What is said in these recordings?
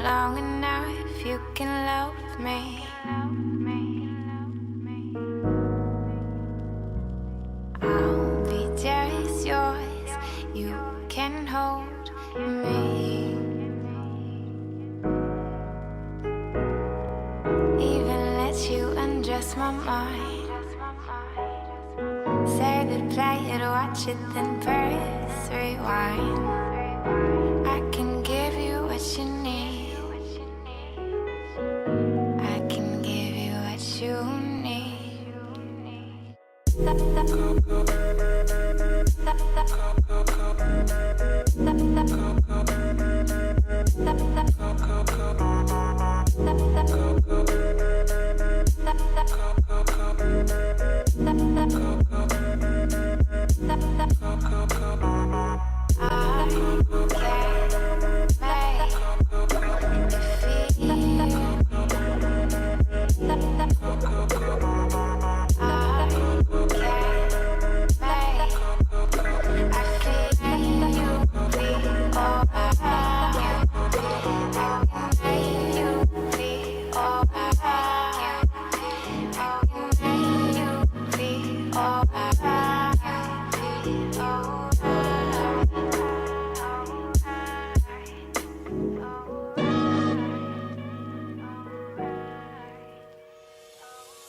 long enough, you can love me. I'll be just yours, you can hold me. Even let you undress my mind. Save it, play it, watch it, then press rewind. I can give you what you need. I can give you what you need.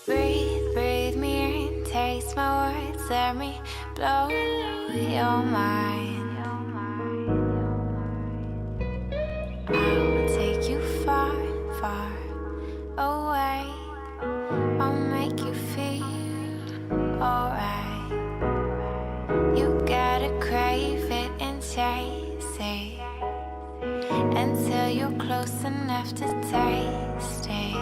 Breathe, breathe me in, taste my words, let me blow your mind. I'll take you far, far away. I'll make you feel alright. You gotta crave it and chase it until you're close enough to taste it.